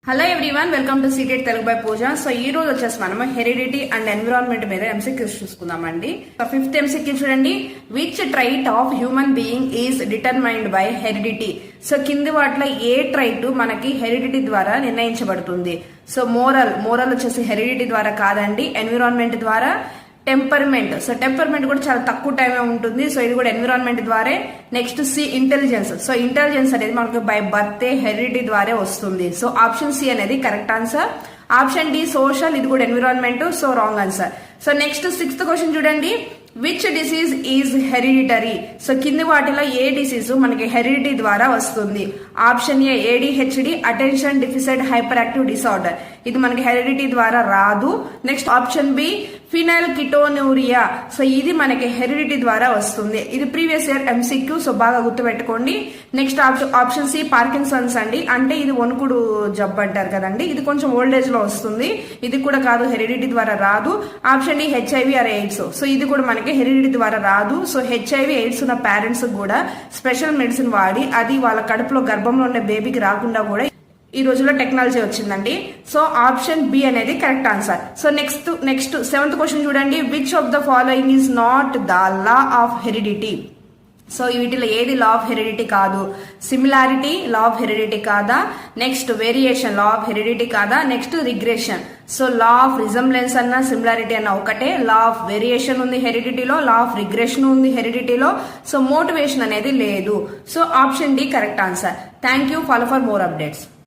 Hello everyone, welcome to seated Telugu by Pooja. So ఈ రోజు వచ్చేసి మనము హెరిడిటీ అండ్ ఎన్విరాన్మెంట్ మీద ఎంసీక్యూస్ చూసుకుందామండి. సో ఫిఫ్త్ ఎంసీక్యూ చూడండి, which trait of human being is determined by heredity. So కింది వాటిలో ఏ ట్రైట్ మనకి హెరిడిటీ ద్వారా నిర్ణయించబడుతుంది? సో మోరల్ వచ్చేసి హెరిడిటీ ద్వారా కాదండి, ఎన్విరాన్మెంట్ ద్వారా. టెంపర్మెంట్, సో టెంపర్మెంట్ కూడా చాలా తక్కువ టైమే ఉంటుంది, సో ఇది కూడా ఎన్విరాన్మెంట్ ద్వారా. Next C intelligence, so intelligence అనేది మనకు బై బర్త్ హెరిడిటీ ద్వారా వస్తుంది. సో ఆప్షన్ సి అనేది correct answer. Option D social, ఇది కూడా environment, so wrong answer. So next sixth question చూడండి, which disease is hereditary. So కింది వాటిలో ఏ డిసీజ్ మనకి హెరిడిటీ ద్వారా వస్తుంది? Option A ADHD, attention deficit hyperactive disorder, ఇది మనకి హెరిడిటీ ద్వారా రాదు. Next option B phenylketonuria, so ఇది మనకి హెరిడిటీ ద్వారా వస్తుంది. ఇది ప్రీవియస్ ఇయర్ ఎంసీక్యూ, సో బాగా గుర్తుపెట్టుకోండి. నెక్స్ట్ ఆప్షన్ సి పార్కిన్సన్స్ అండి, అంటే ఇది వణుకుడు జబ్బు అంటారు కదండి, ఇది కొంచెం ఓల్డ్ ఏజ్ లో వస్తుంది, ఇది కూడా కాదు, హెరిడిటీ ద్వారా రాదు. Option D HIV or AIDS, so ఇది కూడా మనకి హెరిడిటీ ద్వారా రాదు. సో హెచ్ఐవి ఎయిడ్స్ ఉన్న పేరెంట్స్ కూడా స్పెషల్ మెడిసిన్ వాడి అది వాళ్ళ కడుపులో గర్భంలో ఉండే బేబీకి రాకుండా కూడా ఈ రోజుల్లో టెక్నాలజీ వచ్చిందండి. సో ఆప్షన్ బి అనేది correct answer. So next seventh question చూడండి, which of the following is not the law of heredity. So వీటిలో ఏది లా ఆఫ్ హెరిడిటీ కాదు? సిమిలారిటీ లా ఆఫ్ హెరిడిటీ కాదా? Next variation law of heredity కాదా? Next regression. So law of resemblance అన్న similarity అన్న ఒకటే, law of variation ఉంది హెరిడిటీలో, law of regression ఉంది హెరిడిటీలో, సో మోటివేషన్ అనేది లేదు. So option D correct answer. Thank you. Follow for more updates.